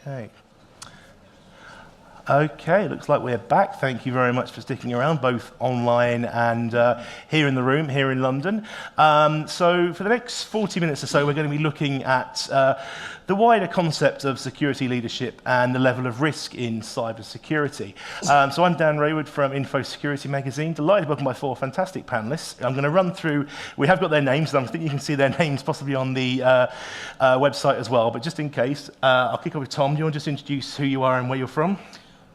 Okay. Okay, looks like we're back. Thank you very much for sticking around, both online and here in the room, here in London. So for the next 40 minutes or so, we're going to be looking at the wider concept of security leadership and the level of risk in cybersecurity. So I'm Dan Raywood from Info Security Magazine, delighted to welcome my four fantastic panellists. I'm going to run through, we have got their names, and I think you can see their names possibly on the website as well, but just in case, I'll kick off with Tom. Do you want to just introduce who you are and where you're from?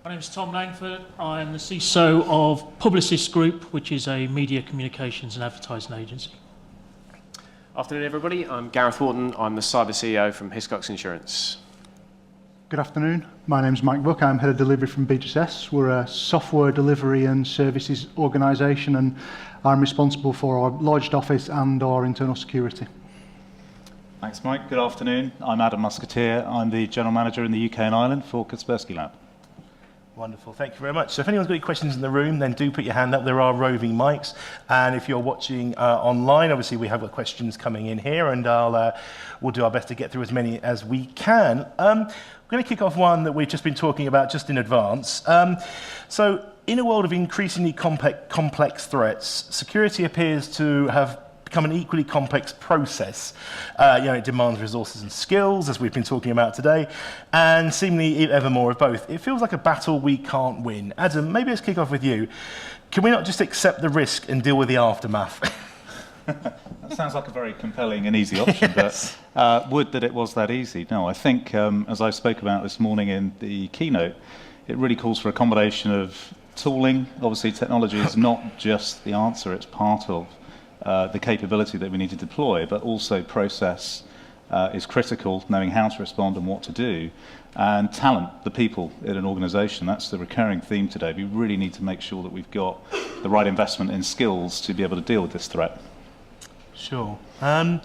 My name is Tom Langford. I am the CISO of Publicis Group, which is a media communications and advertising agency. Afternoon, everybody. I'm Gareth Wharton. I'm the Cyber CEO from Hiscox Insurance. Good afternoon. My name is Mike Buck. I'm Head of Delivery from BHS. We're a software delivery and services organisation, and I'm responsible for our lodged office and our internal security. Thanks, Mike. Good afternoon. I'm Adam Musketeer. I'm the General Manager in the UK and Ireland for Kaspersky Lab. Wonderful, thank you very much. So if anyone's got any questions in the room, then do put your hand up. There are roving mics. And if you're watching online, obviously we have got questions coming in here, and we'll do our best to get through as many as we can. I'm going to kick off one that we've just been talking about just in advance. So in a world of increasingly complex threats, security appears to have become an equally complex process. It demands resources and skills, as we've been talking about today, and seemingly ever more of both. It feels like a battle we can't win. Adam, maybe let's kick off with you. Can we not just accept the risk and deal with the aftermath? That sounds like a very compelling and easy option, yes. But would that it was that easy? No, I think, as I spoke about this morning in the keynote, it really calls for a combination of tooling. Obviously, technology is not just the answer, it's part of the capability that we need to deploy, but also process is critical, knowing how to respond and what to do. And talent, the people in an organisation, that's the recurring theme today. We really need to make sure that we've got the right investment in skills to be able to deal with this threat. Sure. I'm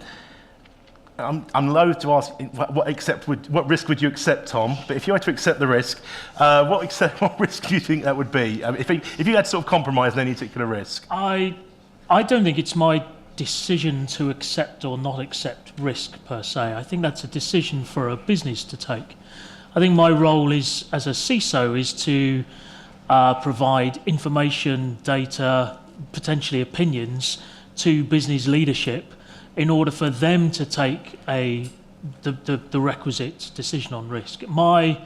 loath to ask what risk would you accept, Tom? But if you had to accept the risk, what risk do you think that would be? If you had to sort of compromise on any particular risk? I don't think it's my decision to accept or not accept risk per se. I think that's a decision for a business to take. I think my role is, as a CISO, is to provide information, data, potentially opinions to business leadership in order for them to take the requisite decision on risk. My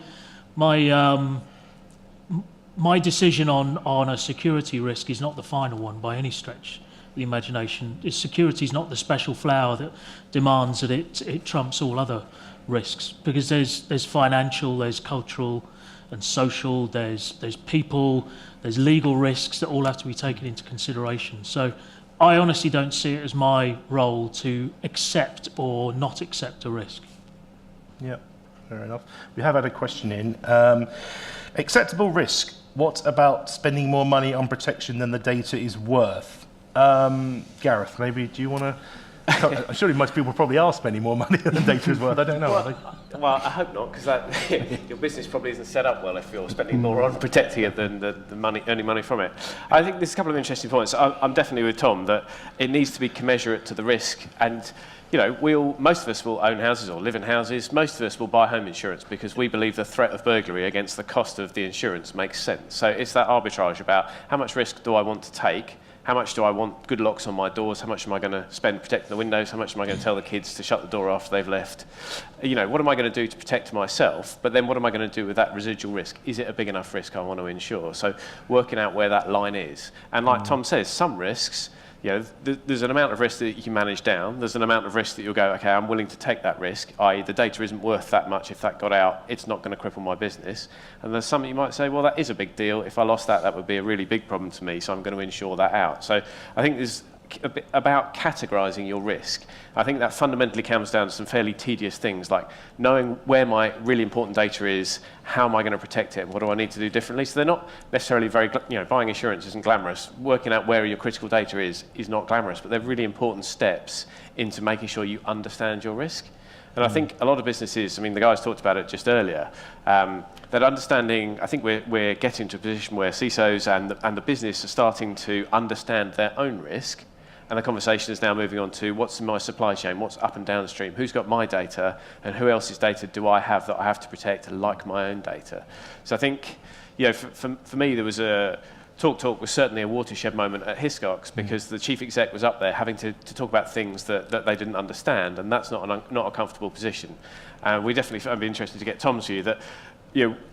decision on a security risk is not the final one by any stretch of the imagination. Security is not the special flower that demands that it trumps all other risks, because there's financial, there's cultural and social, there's people, there's legal risks that all have to be taken into consideration. So I honestly don't see it as my role to accept or not accept a risk. Yeah, fair enough. We have had a question in. Acceptable risk. What about spending more money on protection than the data is worth? Gareth, maybe do you want to... Surely most people probably are spending more money than the data is worth. I don't know. Well, I hope not, because your business probably isn't set up well if you're spending more on protecting it than the money, earning money from it. I think there's a couple of interesting points. I'm definitely with Tom that it needs to be commensurate to the risk. And most of us will own houses or live in houses. Most of us will buy home insurance because we believe the threat of burglary against the cost of the insurance makes sense. So it's that arbitrage about how much risk do I want to take. How much do I want good locks on my doors? How much am I going to spend protecting the windows? How much am I going to tell the kids to shut the door after they've left? What am I going to do to protect myself? But then what am I going to do with that residual risk? Is it a big enough risk I want to insure? So working out where that line is. And like Tom says, some risks, there's an amount of risk that you can manage down. There's an amount of risk that you'll go, okay, I'm willing to take that risk, i.e. the data isn't worth that much. If that got out, it's not going to cripple my business. And there's some you might say, well, that is a big deal. If I lost that, that would be a really big problem to me, so I'm going to insure that out. So I think there's a bit about categorising your risk. I think that fundamentally comes down to some fairly tedious things like knowing where my really important data is, how am I going to protect it, and what do I need to do differently. So they're not necessarily very, buying insurance isn't glamorous. Working out where your critical data is not glamorous, but they're really important steps into making sure you understand your risk. And I think a lot of businesses, the guys talked about it just earlier, that understanding, I think we're getting to a position where CISOs and the business are starting to understand their own risk And the conversation is now moving on to what's in my supply chain, what's up and downstream, who's got my data, and who else's data do I have that I have to protect like my own data. So I think, for me, there was Talk was certainly a watershed moment at Hiscox, because the chief exec was up there having to talk about things that they didn't understand, and that's not a comfortable position. And we definitely, I'd be interested to get Tom's view that,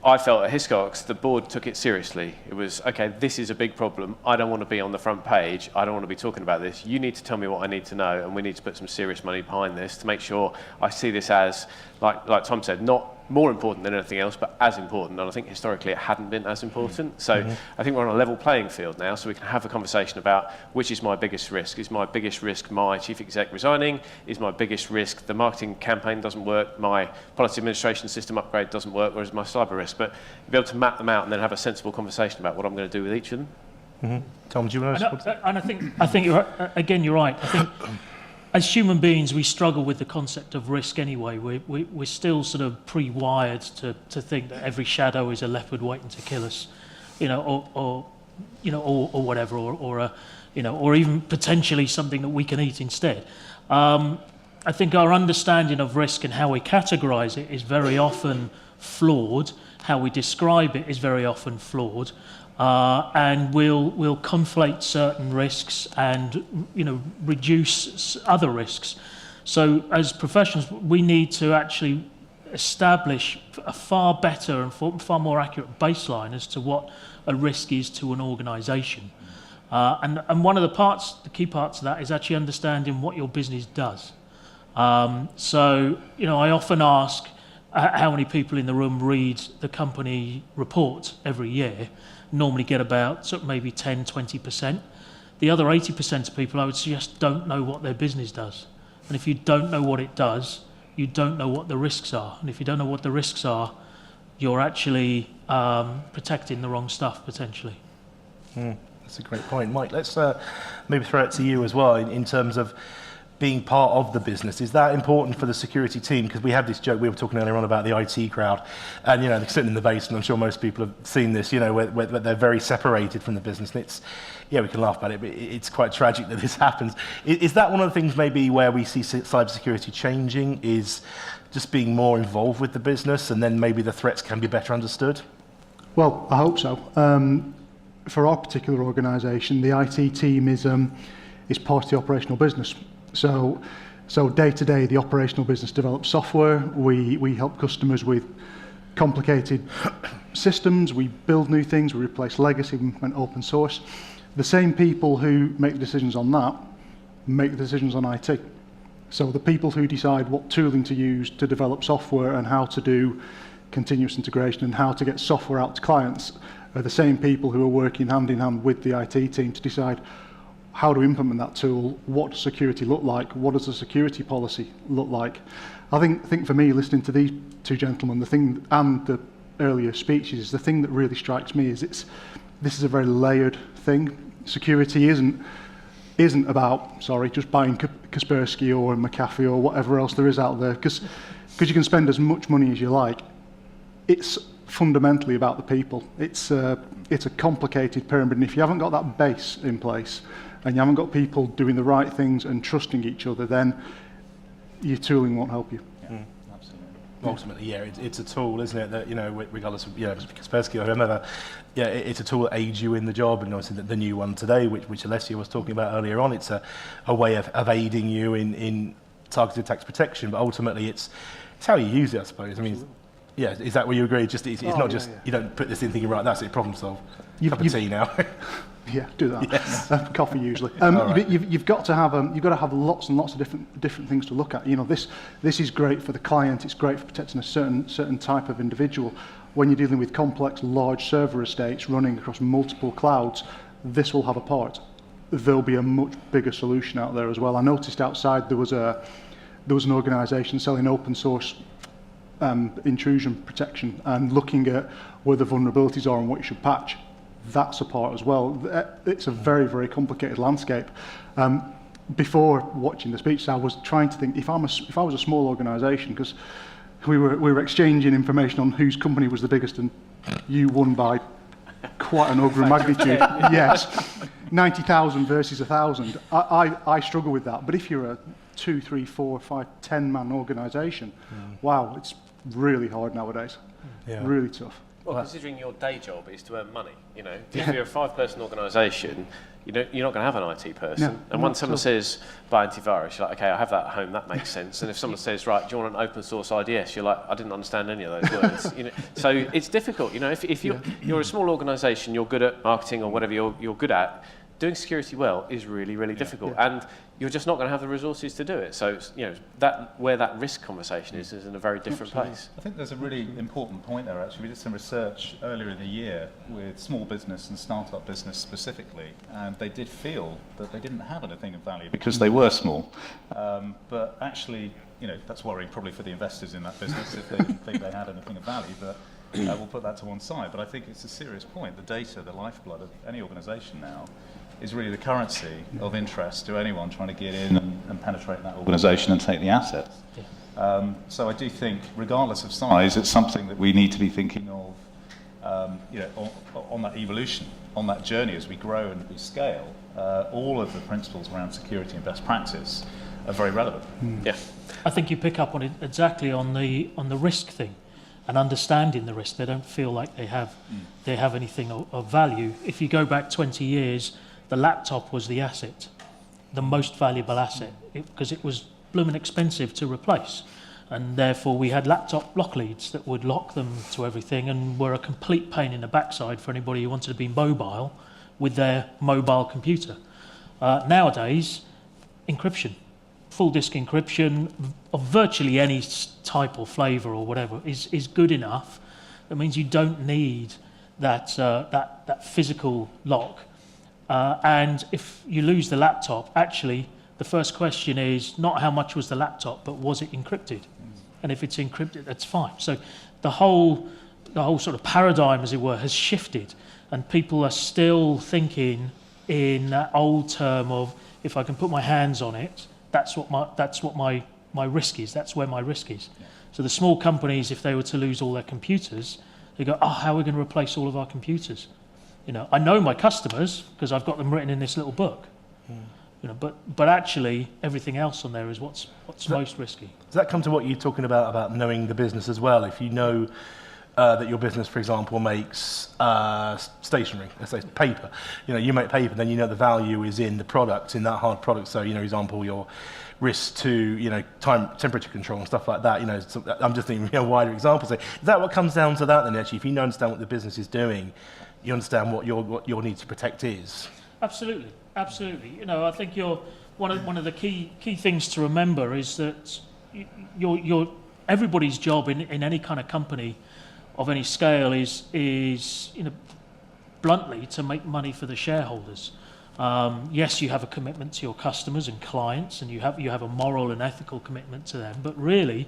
I felt at Hiscox, the board took it seriously. It was, okay, this is a big problem. I don't want to be on the front page. I don't want to be talking about this. You need to tell me what I need to know, and we need to put some serious money behind this to make sure I see this as, like Tom said, not more important than anything else, but as important. And I think historically it hadn't been as important. So I think we're on a level playing field now, so we can have a conversation about which is my biggest risk. Is my biggest risk my chief exec resigning? Is my biggest risk the marketing campaign doesn't work, my policy administration system upgrade doesn't work, or is my cyber risk? But be able to map them out and then have a sensible conversation about what I'm going to do with each of them. Tom, do you want to? And I think you're right. I think as human beings, we struggle with the concept of risk anyway. We're still sort of pre-wired to think that every shadow is a leopard waiting to kill us, or whatever, or even potentially something that we can eat instead. I think our understanding of risk and how we categorise it is very often flawed. How we describe it is very often flawed. And we'll conflate certain risks and reduce other risks. So as professionals, we need to actually establish a far better and far more accurate baseline as to what a risk is to an organisation. And one of the key parts of that is actually understanding what your business does. So I often ask how many people in the room read the company report every year. Normally get about sort of maybe 10-20%. The other 80% of people, I would suggest, don't know what their business does. And if you don't know what it does, you don't know what the risks are. And if you don't know what the risks are, you're actually protecting the wrong stuff, potentially. That's a great point. Mike, let's maybe throw it to you as well in terms of being part of the business. Is that important for the security team? Because we have this joke, we were talking earlier on about the IT crowd, and they're sitting in the basement. I'm sure most people have seen this, where they're very separated from the business. And it's, we can laugh about it, but it's quite tragic that this happens. Is that one of the things maybe where we see cybersecurity changing, is just being more involved with the business, and then maybe the threats can be better understood? Well, I hope so. For our particular organisation, the IT team is part of the operational business. So day to day, the operational business develops software. We help customers with complicated systems. We build new things. We replace legacy. We implement open source. The same people who make the decisions on that make the decisions on IT. So the people who decide what tooling to use to develop software and how to do continuous integration and how to get software out to clients are the same people who are working hand in hand with the IT team to decide how to implement that tool, what does security look like, what does the security policy look like. I think for me, listening to these two gentlemen, the thing, and the earlier speeches, the thing that really strikes me is this is a very layered thing. Security isn't about, just buying Kaspersky or McAfee or whatever else there is out there, because you can spend as much money as you like. It's fundamentally about the people. It's a complicated pyramid, and if you haven't got that base in place, and you haven't got people doing the right things and trusting each other, then your tooling won't help you. Yeah, absolutely. Ultimately, it's a tool, isn't it? That regardless of Kaspersky or whomever, it's a tool that aids you in the job. And obviously, the new one today, which Alessia was talking about earlier on, it's a way of aiding you in targeted attacks protection. But ultimately, it's how you use it, I suppose. I mean, is that where you agree? It's not just you don't put this in thinking, right, that's it, problem solved. Cup of tea now. Yeah, do that. Yes. Coffee usually. Right. You've got to have lots and lots of different things to look at. This is great for the client. It's great for protecting a certain type of individual. When you're dealing with complex, large server estates running across multiple clouds, this will have a part. There'll be a much bigger solution out there as well. I noticed outside there was an organisation selling open source intrusion protection and looking at where the vulnerabilities are and what you should patch. That's a part as well. It's a very, very complicated landscape. Before watching the speech, I was trying to think if I was a small organisation, because we were exchanging information on whose company was the biggest, and you won by quite an order of magnitude. Yes. 90,000 versus 1,000. I struggle with that. But if you're a 2, 3, 4, 5, 10-man organisation, wow, it's really hard nowadays. Yeah. Really tough. Well, considering your day job is to earn money, you know, if you're a 5-person organisation, you're not going to have an IT person. No, and when someone says buy antivirus, you're like, okay, I have that at home, that makes sense. And if someone says, right, do you want an open source IDS? You're like, I didn't understand any of those words. You know, so it's difficult. You know, if you're a small organisation, you're good at marketing or whatever you're good at, doing security well is really, really difficult. And you're just not going to have the resources to do it. So, it's, you know, that where that risk conversation is in a very different place. I think there's a really important point there, actually. We did some research earlier in the year with small business and startup business specifically, and they did feel that they didn't have anything of value because they were small. But actually, you know, that's worrying probably for the investors in that business if they didn't think they had anything of value. But we'll put that to one side. But I think it's a serious point. The data, the lifeblood of any organisation now, is really the currency of interest to anyone trying to get in and penetrate that organisation and take the assets. So I do think, regardless of size, it's something that we need to be thinking of, you know, on that evolution, on that journey as we grow and we scale. All of the principles around security and best practice are very relevant. Yeah. I think you pick up on it exactly on the risk thing, and understanding the risk. They don't feel like they have anything of value. If you go back 20 years, the laptop was the asset, the most valuable asset, because it was blooming expensive to replace. And therefore we had laptop lock leads that would lock them to everything and were a complete pain in the backside for anybody who wanted to be mobile with their mobile computer. Nowadays, encryption, full disk encryption of virtually any type or flavour or whatever is good enough. That means you don't need that physical lock. And if you lose the laptop, actually, the first question is not how much was the laptop, but was it encrypted? And if it's encrypted, that's fine. So the whole sort of paradigm, as it were, has shifted, and people are still thinking in that old term of, if I can put my hands on it, that's what my risk is. That's where my risk is. Yeah. So the small companies, if they were to lose all their computers, they go, oh, how are we going to replace all of our computers? You know, I know my customers because I've got them written in this little book. You know, but actually everything else on there is what's most risky. Does that come to what you're talking about knowing the business as well? If you know that your business, for example, makes stationery, let's say paper. You know, you make paper, then you know the value is in the product, in that hard product. So, you know, example, your risk to, you know, temperature control and stuff like that. You know, so I'm just thinking a wider example. So is that what comes down to that then, actually? If you understand what the business is doing, you understand what your need to protect is. Absolutely, absolutely. You know, I think one of the key things to remember is that everybody's job in any kind of company of any scale is you know, bluntly, to make money for the shareholders. Yes, you have a commitment to your customers and clients, and you have a moral and ethical commitment to them. But really,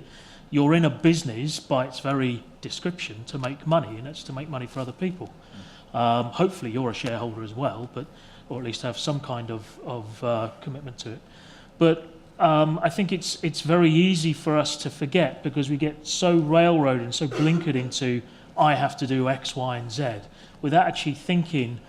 you're in a business by its very description to make money, and it's to make money for other people. Hopefully, you're a shareholder as well, or at least have some kind of commitment to it. But I think it's very easy for us to forget, because we get so railroaded and so blinkered into, I have to do X, Y, and Z, without actually thinking,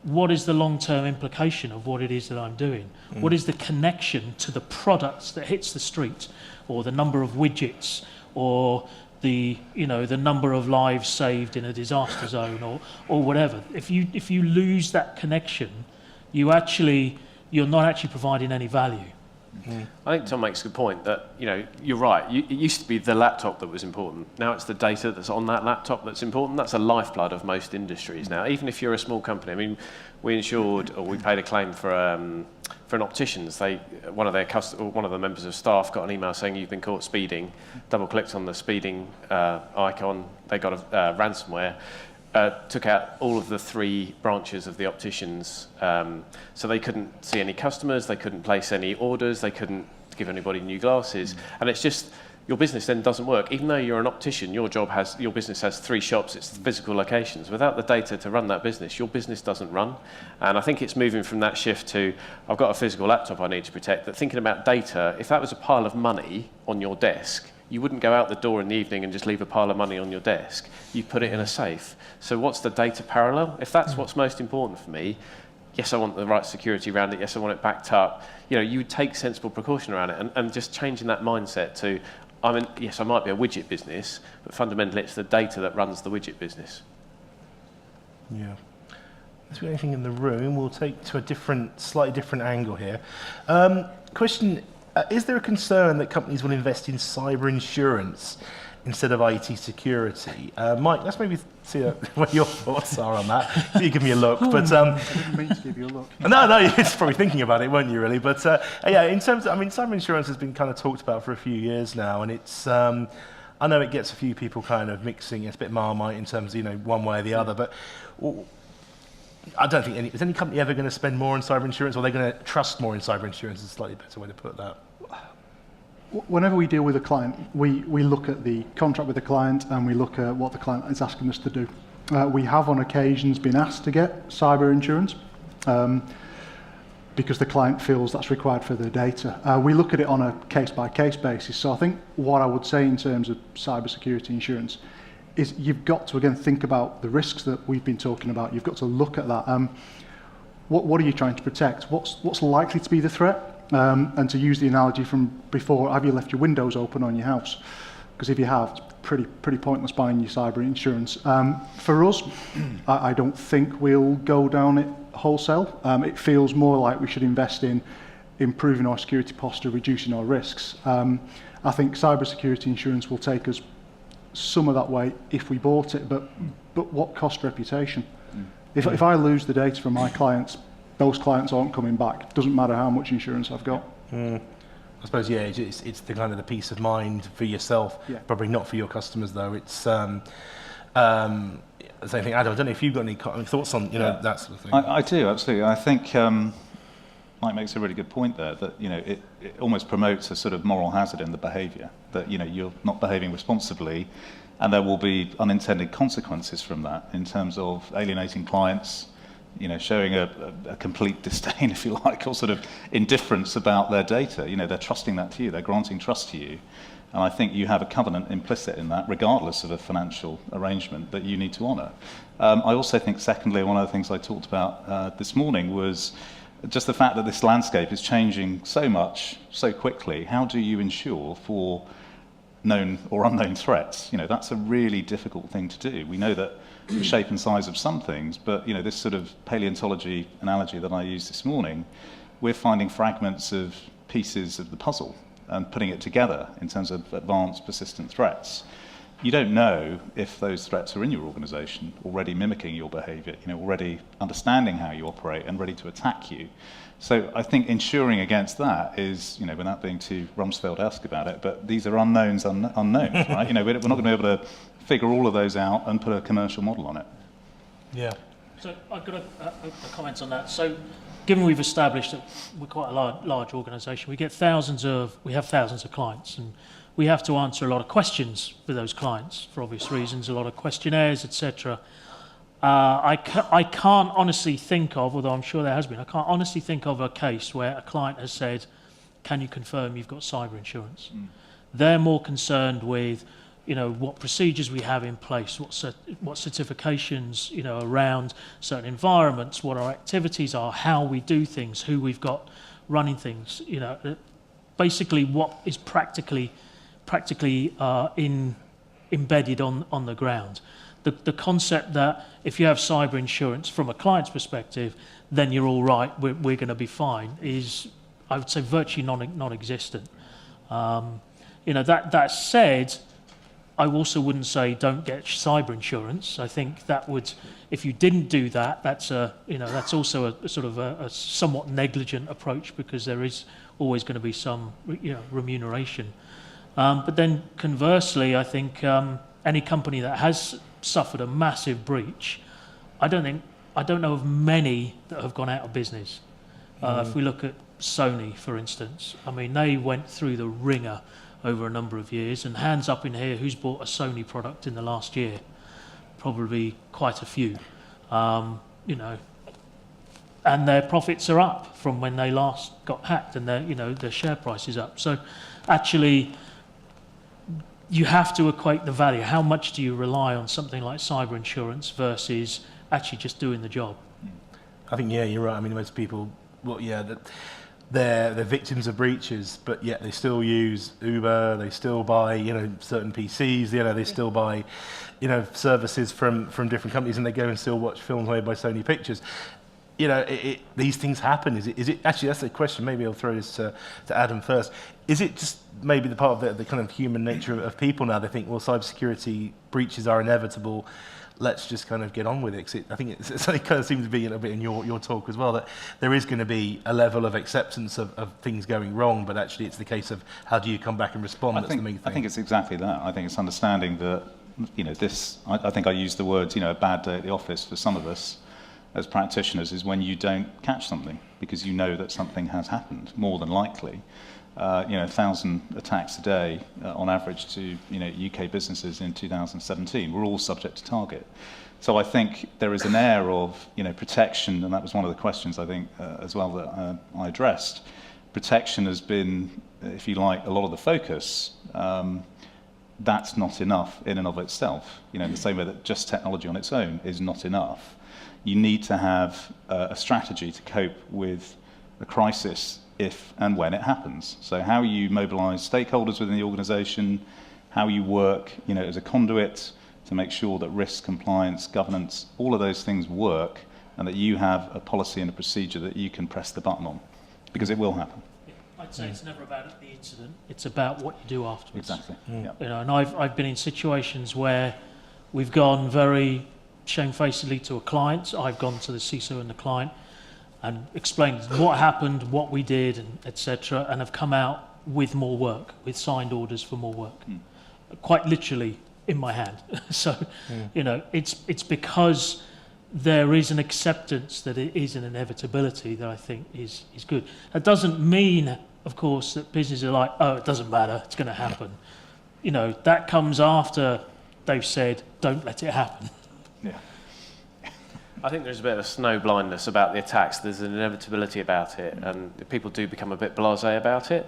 what is the long-term implication of what it is that I'm doing? What is the connection to the products that hits the street, or the number of widgets, or the number of lives saved in a disaster zone, or whatever? If you lose that connection, you're not actually providing any value. I think Tom makes a good point that, you know, you're right. It used to be the laptop that was important. Now it's the data that's on that laptop that's important. That's a lifeblood of most industries now. Even if you're a small company, I mean, we paid a claim for an optician's. One of the members of staff got an email saying you've been caught speeding. Double-clicked on the speeding icon. They got a ransomware. Took out all of the 3 branches of the opticians, so they couldn't see any customers, they couldn't place any orders, they couldn't give anybody new glasses, and it's just, your business then doesn't work. Even though you're an optician, your business has 3 shops, it's physical locations. Without the data to run that business, your business doesn't run. And I think it's moving from that shift to, I've got a physical laptop I need to protect, that thinking about data, if that was a pile of money on your desk, you wouldn't go out the door in the evening and just leave a pile of money on your desk. You put it in a safe. So what's the data parallel? If that's what's most important for me, yes, I want the right security around it, yes, I want it backed up, you know, you would take sensible precaution around it, and just changing that mindset to, yes, I might be a widget business, but fundamentally it's the data that runs the widget business. Yeah. If there's anything in the room, we'll take to a slightly different angle here. Question, is there a concern that companies will invest in cyber insurance instead of IT security? Mike, let's maybe see what your thoughts are on that. You give me a look. But I didn't mean to give you a look. No, you're probably thinking about it, weren't you, really? But yeah, in terms of, cyber insurance has been kind of talked about for a few years now, and it's, I know it gets a few people kind of mixing, it's a bit Marmite in terms of, one way or the other, but I don't think is any company ever going to spend more on cyber insurance, or are they going to trust more in cyber insurance? Is a slightly better way to put that. Whenever we deal with a client, we look at the contract with the client and we look at what the client is asking us to do. We have on occasions been asked to get cyber insurance because the client feels that's required for their data. We look at it on a case-by-case basis. So I think what I would say in terms of cyber security insurance is you've got to, again, think about the risks that we've been talking about. You've got to look at that. What are you trying to protect? What's likely to be the threat? And to use the analogy from before, have you left your windows open on your house? Because if you have, it's pretty pointless buying your cyber insurance. For us, I don't think we'll go down it wholesale. It feels more like we should invest in improving our security posture, reducing our risks. I think cyber security insurance will take us some of that way if we bought it, but what cost reputation? If I lose the data from my clients, those clients aren't coming back. Doesn't matter how much insurance I've got. I suppose, yeah, it's the kind of the peace of mind for yourself, probably not for your customers, though. It's same thing. Adam, I don't know if you've got any thoughts on that sort of thing. I do, absolutely. I think Mike makes a really good point there, that it almost promotes a sort of moral hazard in the behaviour, that you're not behaving responsibly, and there will be unintended consequences from that in terms of alienating clients, showing a complete disdain, if you like, or sort of indifference about their data. They're trusting that to you, they're granting trust to you. And I think you have a covenant implicit in that, regardless of a financial arrangement, that you need to honour. I also think, secondly, one of the things I talked about this morning was just the fact that this landscape is changing so much, so quickly. How do you ensure for known or unknown threats? That's a really difficult thing to do. We know that the shape and size of some things, but this sort of paleontology analogy that I used this morning, we're finding fragments of pieces of the puzzle and putting it together in terms of advanced persistent threats. You don't know if those threats are in your organisation, already mimicking your behaviour, already understanding how you operate and ready to attack you. So I think ensuring against that is, without being too Rumsfeld-esque about it, but these are unknowns, unknowns, right? We're not going to be able to figure all of those out and put a commercial model on it. Yeah. So I've got a comment on that. So given we've established that we're quite a large organisation, we have thousands of clients, and we have to answer a lot of questions for those clients for obvious reasons, a lot of questionnaires, etc. I can't honestly think of, although I'm sure there has been, I can't honestly think of a case where a client has said, can you confirm you've got cyber insurance? They're more concerned with, what procedures we have in place, what certifications, around certain environments, what our activities are, how we do things, who we've got running things, basically what is practically embedded on the ground. The concept that if you have cyber insurance from a client's perspective, then you're all right, we're going to be fine, is, I would say, virtually non-existent. That said, I also wouldn't say don't get cyber insurance. I think that would, if you didn't do that, that's also a sort of a somewhat negligent approach, because there is always going to be some remuneration. But then conversely, I think any company that has suffered a massive breach, I don't know of many that have gone out of business. If we look at Sony, for instance, they went through the ringer over a number of years, and hands up in here, who's bought a Sony product in the last year? Probably quite a few, and their profits are up from when they last got hacked, and their share price is up. So actually, you have to equate the value. How much do you rely on something like cyber insurance versus actually just doing the job? I think, yeah, you're right. I mean, most people, well, yeah, they're victims of breaches, but yet they still use Uber, they still buy, certain PCs, they still buy, services from different companies, and they go and still watch films made by Sony Pictures. These things happen. Is it actually, that's the question. Maybe I'll throw this to Adam first. Is it just maybe the part of the kind of human nature of people now? They think, well, cybersecurity breaches are inevitable. Let's just kind of get on with it. 'Cause I think it kind of seems to be a bit in your talk as well, that there is going to be a level of acceptance of things going wrong, but actually it's the case of how do you come back and respond. That's the main thing. I think it's exactly that. I think it's understanding that, I think I used the words, a bad day at the office for some of us as practitioners is when you don't catch something because you know that something has happened, more than likely. 1,000 attacks a day on average to UK businesses in 2017. We're all subject to target. So I think there is an air of protection, and that was one of the questions I think as well that I addressed. Protection has been, if you like, a lot of the focus. That's not enough in and of itself. In the same way that just technology on its own is not enough. You need to have a strategy to cope with a crisis if and when it happens. So how you mobilise stakeholders within the organisation, how you work as a conduit to make sure that risk, compliance, governance, all of those things work, and that you have a policy and a procedure that you can press the button on, because it will happen. I'd say it's never about the incident, it's about what you do afterwards. Exactly. Yeah. And I've been in situations where we've gone very shamefacedly to a client. I've gone to the CISO and the client and explained what happened, what we did, and etc., and have come out with more work, with signed orders for more work, quite literally in my hand. So, it's because there is an acceptance that it is an inevitability that I think is good. That doesn't mean, of course, that businesses are like, oh, it doesn't matter, it's going to happen. That comes after they've said, don't let it happen. Yeah. I think there's a bit of a snow blindness about the attacks. There's an inevitability about it, and people do become a bit blasé about it.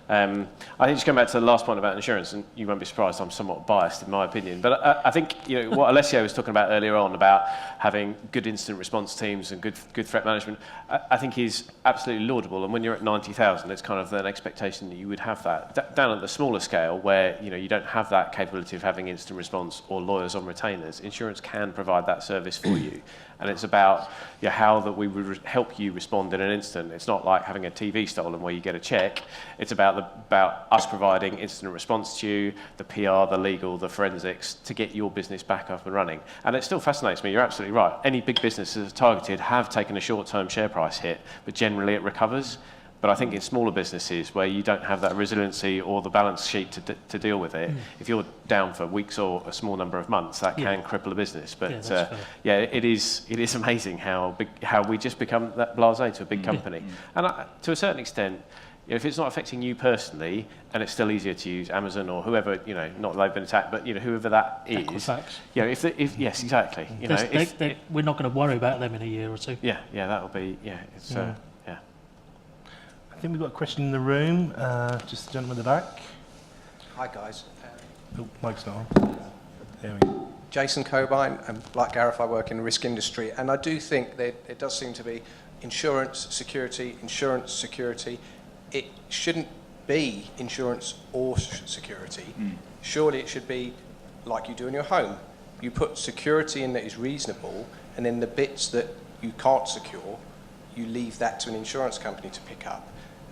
I think just going back to the last point about insurance, and you won't be surprised, I'm somewhat biased in my opinion, but I think what Alessio was talking about earlier on about having good incident response teams and good threat management, I think is absolutely laudable. And when you're at 90,000, it's kind of an expectation that you would have that. Down at the smaller scale, where you don't have that capability of having instant response or lawyers on retainers, insurance can provide that service for you. And it's about how that we would help you respond in an instant. It's not like having a TV stolen where you get a check. It's about us providing instant response to you, the PR, the legal, the forensics, to get your business back up and running. And it still fascinates me, you're absolutely right. Any big businesses targeted have taken a short-term share price hit, but generally it recovers. But I think in smaller businesses where you don't have that resiliency or the balance sheet to deal with it, if you're down for weeks or a small number of months, that can cripple a business. But it is amazing how we just become that blasé to a big company. And to a certain extent, if it's not affecting you personally, and it's still easier to use Amazon or whoever, not that they've been attacked, but whoever that is. Equifax. Yes, exactly. We're not going to worry about them in a year or two. Yeah, that'll be it's. I think we've got a question in the room. Just the gentleman in the back. Hi guys. Oh, mic's not on. There we go. Jason Cobain, and like Gareth, I work in the risk industry, and I do think that it does seem to be insurance security. It shouldn't be insurance or security. Surely it should be like you do in your home. You put security in that is reasonable, and then the bits that you can't secure, you leave that to an insurance company to pick up.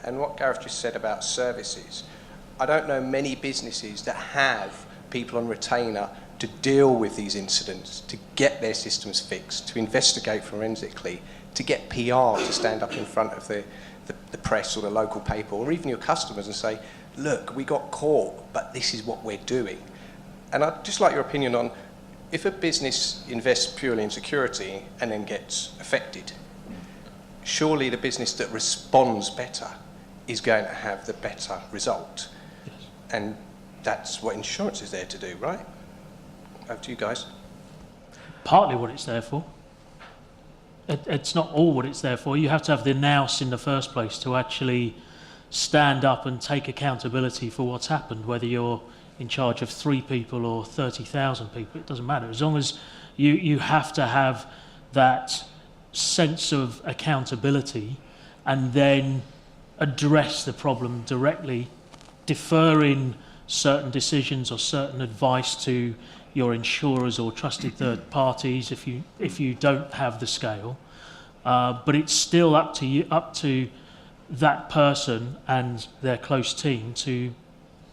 And what Gareth just said about services, I don't know many businesses that have people on retainer to deal with these incidents, to get their systems fixed, to investigate forensically, to get PR to stand up in front of the press or the local paper, or even your customers and say, look, we got caught, but this is what we're doing. And I'd just like your opinion on, if a business invests purely in security and then gets affected, surely the business that responds better is going to have the better result. Yes. And that's what insurance is there to do, right? Over to you guys. Partly what it's there for. It's not all what it's there for. You have to have the nous in the first place to actually stand up and take accountability for what's happened, whether you're in charge of 3 people or 30,000 people, it doesn't matter. As long as you have to have that sense of accountability and then address the problem directly, deferring certain decisions or certain advice to your insurers or trusted third parties if you don't have the scale. But it's still up to that person and their close team to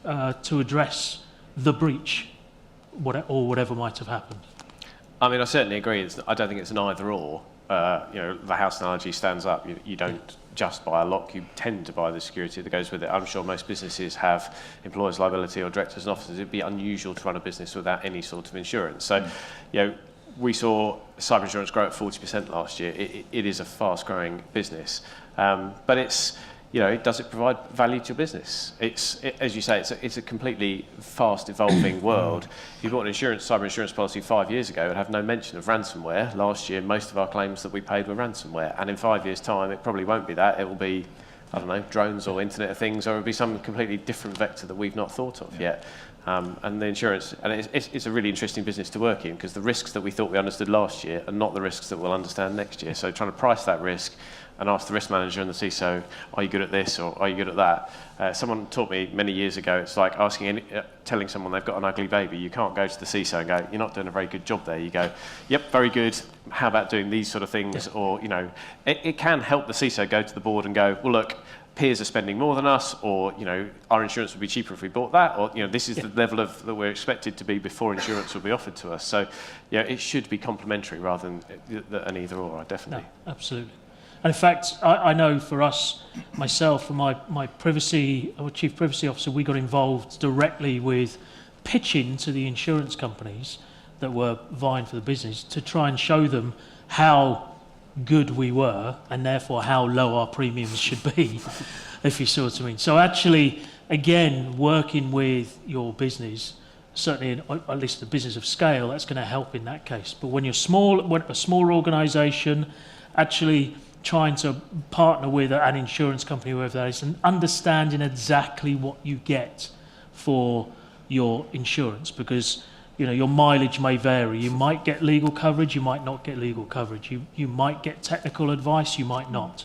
address the breach, whatever might have happened. I mean, I certainly agree. I don't think it's an either or. The house analogy stands up. You don't just buy a lock, you tend to buy the security that goes with it. I'm sure most businesses have employers' liability or directors and officers. It'd be unusual to run a business without any sort of insurance. So, we saw cyber insurance grow at 40% last year. It is a fast-growing business, but it's, does it provide value to your business? As you say, it's a completely fast-evolving world. If you bought an cyber insurance policy 5 years ago, it would have no mention of ransomware. Last year, most of our claims that we paid were ransomware, and in 5 years' time, it probably won't be that. It will be, I don't know, drones or Internet of Things, or it'll be some completely different vector that we've not thought of yet. And the insurance, and it's a really interesting business to work in, because the risks that we thought we understood last year are not the risks that we'll understand next year. So trying to price that risk and ask the risk manager and the CISO, are you good at this or are you good at that? Someone taught me many years ago, it's like telling someone they've got an ugly baby. You can't go to the CISO and go, you're not doing a very good job there. You go, yep, very good. How about doing these sort of things? Yeah. Or, it can help the CISO go to the board and go, well, look, peers are spending more than us, or our insurance would be cheaper if we bought that, or this is the level of that we're expected to be before insurance will be offered to us. So it should be complementary rather than an either or. Definitely. No, absolutely. And in fact, I know for us, myself and my chief privacy officer, we got involved directly with pitching to the insurance companies that were vying for the business to try and show them how good we were, and therefore how low our premiums should be, if you see what I mean. So actually, again, working with your business, certainly at least the business of scale, that's going to help in that case. But when you're a small organisation, actually trying to partner with an insurance company, whoever that is, and understanding exactly what you get for your insurance, because your mileage may vary. You might get legal coverage, you might not get legal coverage. You might get technical advice, you might not.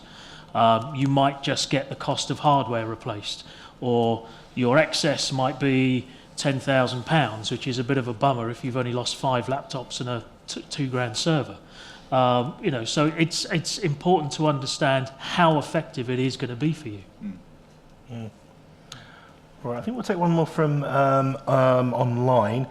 You might just get the cost of hardware replaced, or your excess might be £10,000, which is a bit of a bummer if you've only lost 5 laptops and a £2,000 server. So it's important to understand how effective it is going to be for you. Right, I think we'll take one more from online.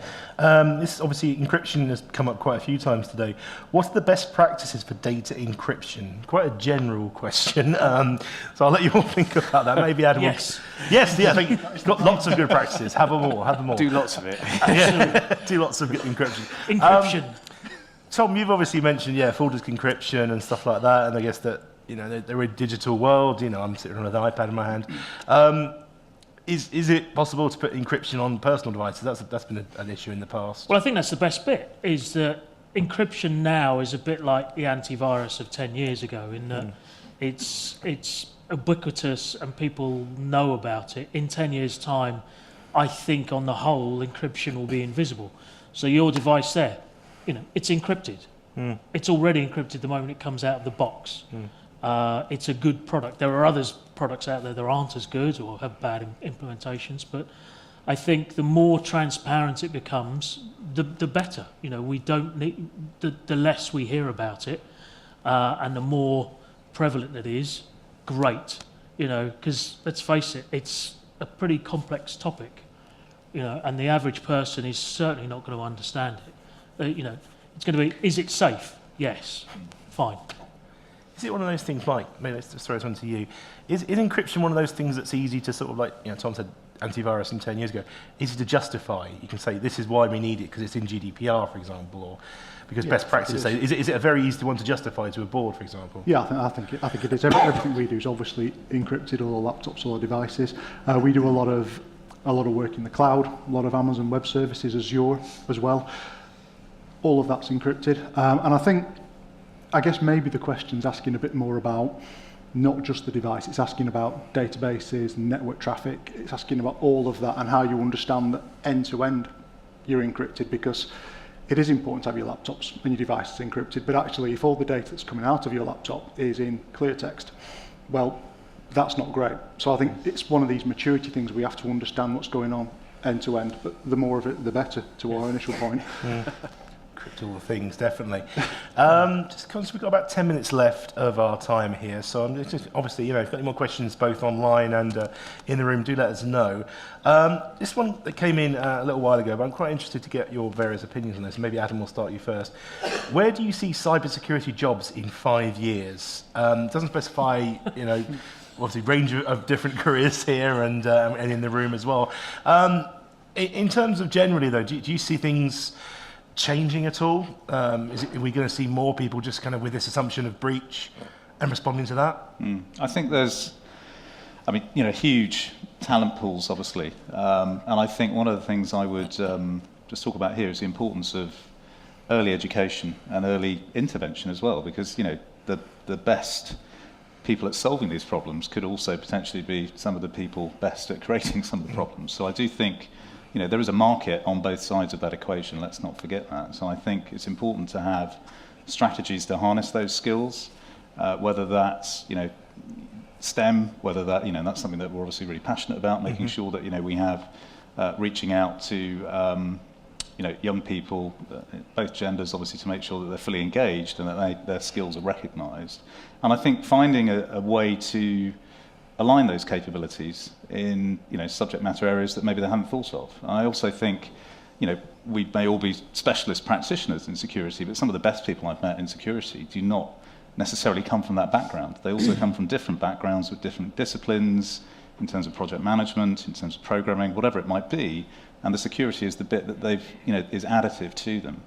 This obviously encryption has come up quite a few times today. What's the best practices for data encryption? Quite a general question. So I'll let you all think about that. Maybe Adam. Yes. Yes. I think it's got lots of good practices. Have them all. Do lots of it. Do lots of good encryption. Encryption. Tom, you've obviously mentioned full disk encryption and stuff like that, and I guess that they're a digital world. I'm sitting with an iPad in my hand. Is it possible to put encryption on personal devices? That's been an issue in the past. Well, I think that's the best bit, is that encryption now is a bit like the antivirus of 10 years ago, in that it's ubiquitous and people know about it. In 10 years' time, I think on the whole, encryption will be invisible. So your device there, it's encrypted. It's already encrypted the moment it comes out of the box. It's a good product. There are products out there that aren't as good or have bad implementations, but I think the more transparent it becomes, the better. We don't need the less we hear about it, and the more prevalent it is, great. Because let's face it, it's a pretty complex topic. And the average person is certainly not going to understand it. It's going to be, is it safe? Yes, fine. Is it one of those things maybe let's just throw this one to you, is encryption one of those things that's easy to sort of Tom said antivirus 10 years ago, easy to justify? You can say this is why we need it because it's in GDPR, for example, or because best practice say, is it a very easy one to justify to a board, for example? Yeah, I think it is. Everything we do is obviously encrypted, all our laptops, all our devices. We do a lot of work in the cloud, a lot of Amazon Web Services, Azure as well. All of that's encrypted, and I guess maybe the question's asking a bit more about not just the device, it's asking about databases, network traffic, it's asking about all of that and how you understand that end-to-end you're encrypted, because it is important to have your laptops and your devices encrypted, but actually if all the data that's coming out of your laptop is in clear text, well, that's not great. So I think it's one of these maturity things. We have to understand what's going on end to end, but the more of it, the better, to our initial point. Encrypt all the things, definitely. Just conscious we've got about 10 minutes left of our time here, so I'm just obviously, if you've got any more questions both online and in the room, do let us know. This one that came in a little while ago, but I'm quite interested to get your various opinions on this. Maybe Adam will start you first. Where do you see cybersecurity jobs in 5 years? It doesn't specify, obviously range of different careers here and in the room as well. In terms of generally though, do you see things changing at all? Are we going to see more people just kind of with this assumption of breach and responding to that? I think there's, huge talent pools, obviously. And I think one of the things I would just talk about here is the importance of early education and early intervention as well, because, the best people at solving these problems could also potentially be some of the people best at creating some of the problems. So I do think, there is a market on both sides of that equation. Let's not forget that. So I think it's important to have strategies to harness those skills, whether that's, STEM, whether that, that's something that we're obviously really passionate about, making sure that, we have reaching out to, young people, both genders, obviously, to make sure that they're fully engaged and that their skills are recognised. And I think finding a way to align those capabilities in, subject matter areas that maybe they haven't thought of. I also think, we may all be specialist practitioners in security, but some of the best people I've met in security do not necessarily come from that background. They also come from different backgrounds with different disciplines in terms of project management, in terms of programming, whatever it might be. And the security is the bit that they've, is additive to them.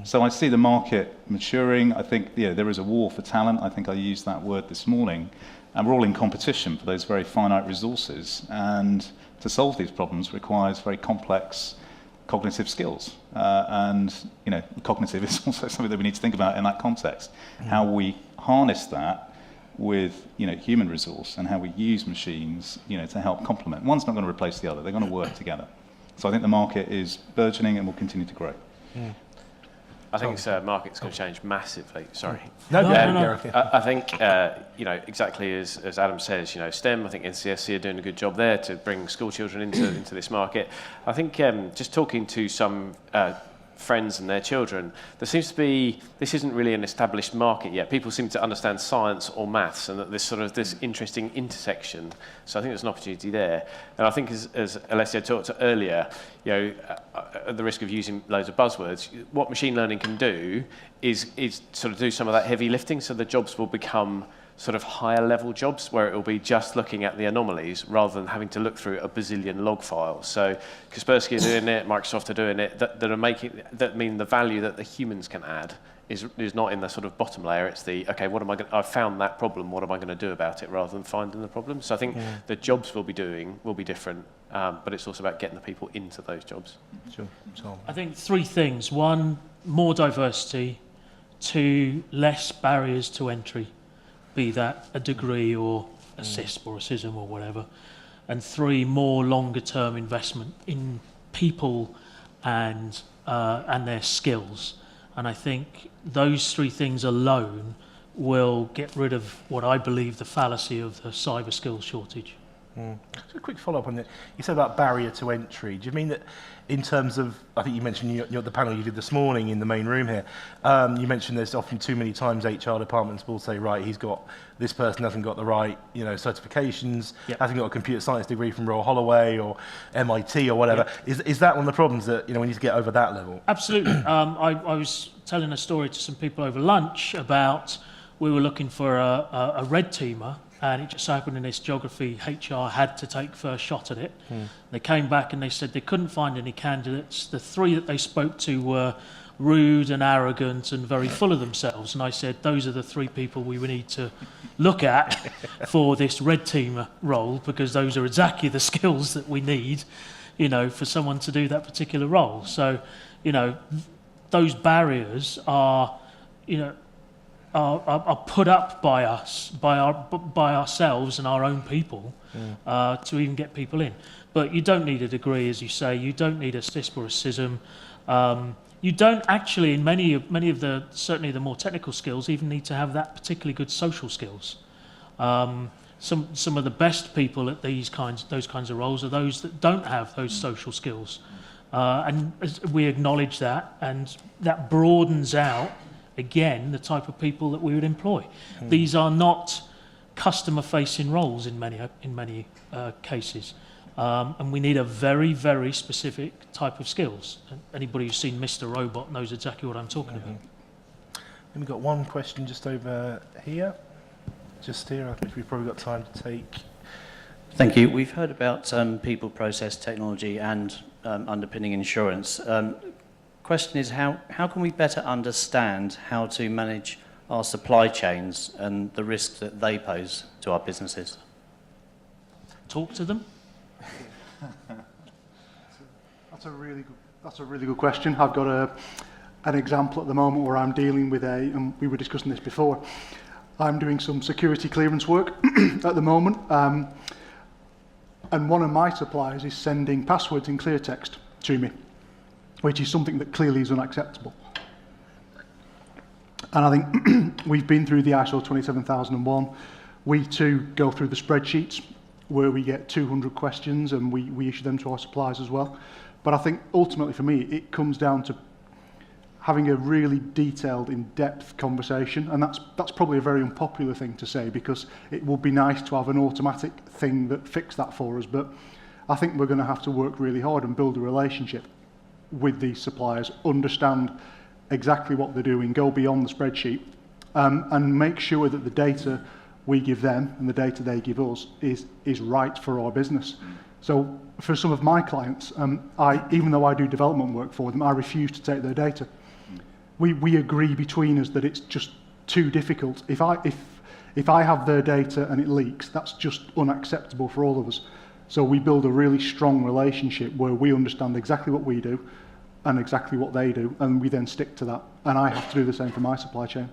So I see the market maturing. I think, there is a war for talent. I think I used that word this morning. And we're all in competition for those very finite resources. And to solve these problems requires very complex cognitive skills. And, cognitive is also something that we need to think about in that context. How we harness that with, human resource and how we use machines, to help complement. One's not going to replace the other. They're going to work together. So I think the market is burgeoning and will continue to grow. I think the market's going to change massively. Sorry. No. I think, exactly as Adam says, STEM, I think NCSC are doing a good job there to bring school children into this market. I think just talking to some friends and their children, there seems to be, this isn't really an established market yet. People seem to understand science or maths and that there's sort of this interesting intersection. So I think there's an opportunity there. And I think as Alessio talked earlier, at the risk of using loads of buzzwords, what machine learning can do is sort of do some of that heavy lifting, so the jobs will become sort of higher level jobs where it will be just looking at the anomalies rather than having to look through a bazillion log files. So Kaspersky are doing it, Microsoft are doing it, that mean the value that the humans can add is not in the sort of bottom layer. It's the, okay, I've found that problem, what am I going to do about it, rather than finding the problem. So I think the jobs we'll be doing will be different, but it's also about getting the people into those jobs. Sure. I think 3 things. 1, more diversity. 2, less barriers to entry, be that a degree or a CISP or a CISM or whatever. And 3, more longer term investment in people and their skills. And I think those 3 things alone will get rid of what I believe the fallacy of the cyber skills shortage. Just a quick follow-up on that. You said about barrier to entry. Do you mean that in terms of, I think you mentioned the panel you did this morning in the main room here, you mentioned there's often too many times HR departments will say, right, this person hasn't got the right, certifications, hasn't got a computer science degree from Royal Holloway or MIT or whatever. Is that one of the problems that, we need to get over that level? Absolutely. I was telling a story to some people over lunch about we were looking for a red teamer, and it just happened in this geography, HR had to take first shot at it. They came back and they said they couldn't find any candidates. The 3 that they spoke to were rude and arrogant and very full of themselves. And I said, those are the 3 people we would need to look at for this red teamer role, because those are exactly the skills that we need, for someone to do that particular role. So, those barriers are put up by us, by ourselves and our own people, to even get people in. But you don't need a degree, as you say. You don't need a CISP or a CISM. You don't actually, in many of the, certainly the more technical skills, even need to have that particularly good social skills. Some of the best people at those kinds of roles are those that don't have those social skills. And we acknowledge that, and that broadens out, again, the type of people that we would employ. These are not customer-facing roles in many cases. And we need a very, very specific type of skills. And anybody who's seen Mr. Robot knows exactly what I'm talking about. And we've got one question just over here. Just here, I think we've probably got time to take. Thank you. We've heard about people, process, technology and underpinning insurance. Question is, how can we better understand how to manage our supply chains and the risks that they pose to our businesses? Talk to them. That's a really good question. I've got an example at the moment where I'm dealing with and we were discussing this before. I'm doing some security clearance work at the moment, and one of my suppliers is sending passwords in clear text to me, which is something that clearly is unacceptable. And I think we've been through the ISO 27001. We too go through the spreadsheets where we get 200 questions and we issue them to our suppliers as well. But I think ultimately for me, it comes down to having a really detailed, in-depth conversation, and that's probably a very unpopular thing to say because it would be nice to have an automatic thing that fixed that for us, but I think we're going to have to work really hard and build a relationship with these suppliers, understand exactly what they're doing, go beyond the spreadsheet, and make sure that the data we give them and the data they give us is right for our business. So for some of my clients, even though I do development work for them, I refuse to take their data. We agree between us that it's just too difficult. If I have their data and it leaks, that's just unacceptable for all of us. So we build a really strong relationship where we understand exactly what we do and exactly what they do, and we then stick to that. And I have to do the same for my supply chain.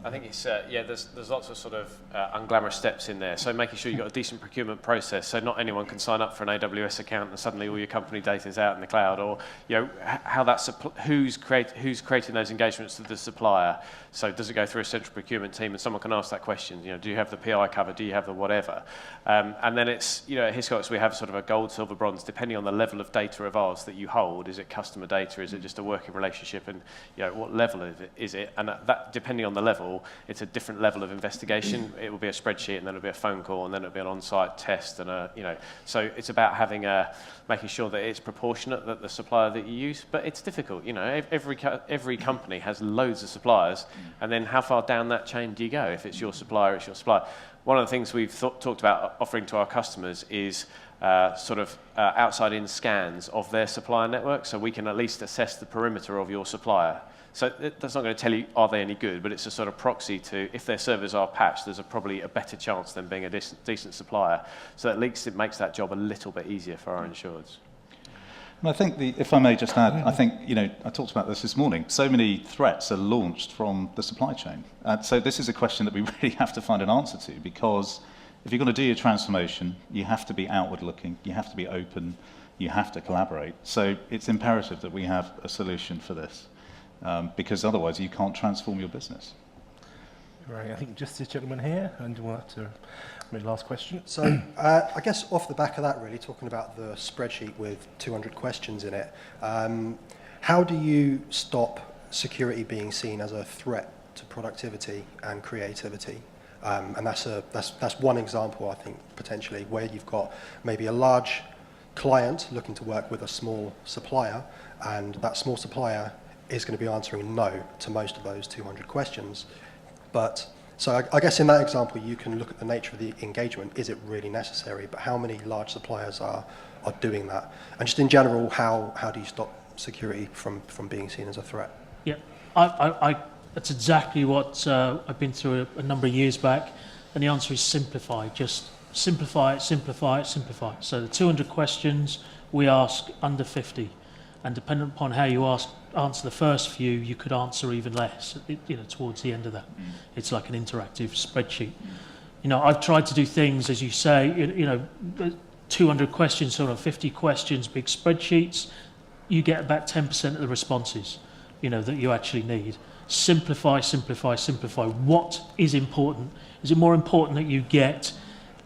I think it's, there's lots of sort of unglamorous steps in there. So making sure you've got a decent procurement process, so not anyone can sign up for an AWS account and suddenly all your company data is out in the cloud, or how that's who's creating those engagements with the supplier. So does it go through a central procurement team, and someone can ask that question? Do you have the PI cover? Do you have the whatever? And then it's at Hiscox we have sort of a gold, silver, bronze, depending on the level of data of ours that you hold. Is it customer data? Is it just a working relationship? And what level is it? And that depending on the level, it's a different level of investigation. It will be a spreadsheet, and then it'll be a phone call, and then it'll be an on-site test, and So it's about making sure that it's proportionate, that the supplier that you use. But it's difficult. Every company has loads of suppliers, and then how far down that chain do you go? If it's your supplier, it's your supplier. One of the things we've talked about offering to our customers is outside-in scans of their supplier network, so we can at least assess the perimeter of your supplier. So that's not going to tell you are they any good, but it's a sort of proxy to if their servers are patched, there's probably a better chance than being a decent supplier. So at least it makes that job a little bit easier for our insureds. And I think, if I may just add, I think, I talked about this morning, so many threats are launched from the supply chain. So this is a question that we really have to find an answer to, because if you're going to do your transformation, you have to be outward looking, you have to be open, you have to collaborate. So it's imperative that we have a solution for this. Because otherwise you can't transform your business. Right, I think just this gentleman here, and we'll have to make the last question. So I guess off the back of that, really, talking about the spreadsheet with 200 questions in it, how do you stop security being seen as a threat to productivity and creativity? And that's one example, I think, potentially, where you've got maybe a large client looking to work with a small supplier, and that small supplier is going to be answering no to most of those 200 questions. But so I guess in that example, you can look at the nature of the engagement. Is it really necessary? But how many large suppliers are doing that? And just in general, how do you stop security from being seen as a threat? Yeah, that's exactly what I've been through a number of years back. And the answer is simplify. Just simplify it, simplify it, simplify it. So the 200 questions, we ask under 50. And depending upon how you answer the first few, you could answer even less, towards the end of that. It's like an interactive spreadsheet. I've tried to do things, as you say, 200 questions, sort of 50 questions, big spreadsheets. you get about 10% of the responses, that you actually need. Simplify, simplify, simplify. What is important? Is it more important that you get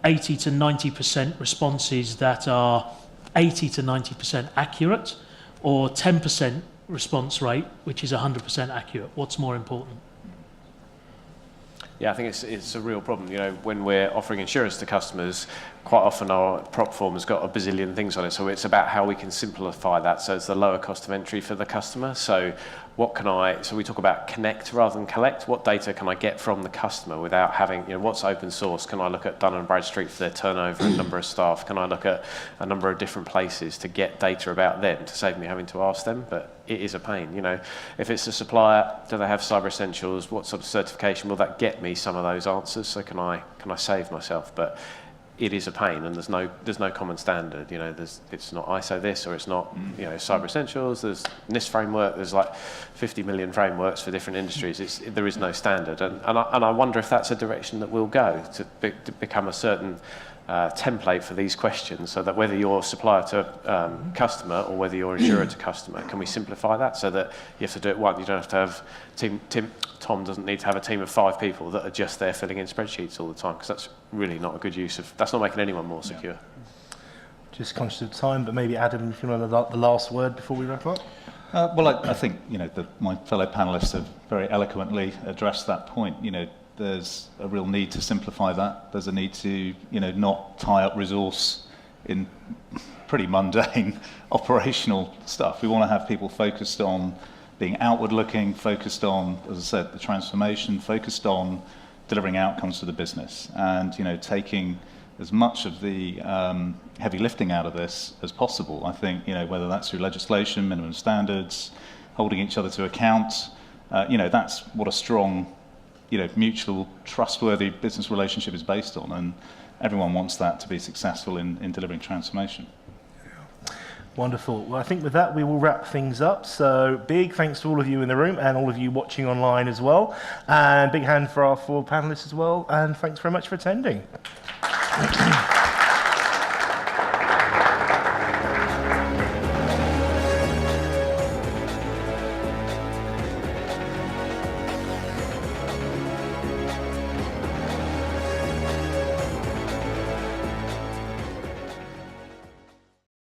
80 to 90% responses that are 80 to 90% accurate, or 10% response rate, which is 100% accurate? What's more important? Yeah, I think it's a real problem. When we're offering insurance to customers, quite often our prop form has got a bazillion things on it. So it's about how we can simplify that so it's the lower cost of entry for the customer. So so we talk about connect rather than collect. What data can I get from the customer without having, what's open source? Can I look at Dun & Bradstreet for their turnover and number of staff? Can I look at a number of different places to get data about them to save me having to ask them? But it is a pain. If it's a supplier, do they have Cyber Essentials? What sort of certification will that get me some of those answers? So can I save myself? But it is a pain, and there's no common standard. It's not ISO this, or it's not Cyber Essentials. There's NIST framework. There's like 50 million frameworks for different industries. There is no standard, and I wonder if that's a direction that we'll go to become a certain template for these questions, so that whether you're supplier to customer or whether you're insurer to customer, can we simplify that so that you have to do it once? You don't have to have Tom doesn't need to have a team of 5 people that are just there filling in spreadsheets all the time, because that's really not a good use of. That's not making anyone more secure. Just conscious of time, but maybe Adam, if you want the last word before we wrap up. Well, I think my fellow panelists have very eloquently addressed that point. There's a real need to simplify that. There's a need to, not tie up resource in pretty mundane operational stuff. We want to have people focused on being outward-looking, focused on, as I said, the transformation, focused on delivering outcomes to the business, and taking as much of the heavy lifting out of this as possible. I think whether that's through legislation, minimum standards, holding each other to account, that's what a strong mutual, trustworthy business relationship is based on, and everyone wants that to be successful in delivering transformation. Wonderful. Well, I think with that we will wrap things up. So big thanks to all of you in the room and all of you watching online as well. And big hand for our 4 panelists as well. And thanks very much for attending.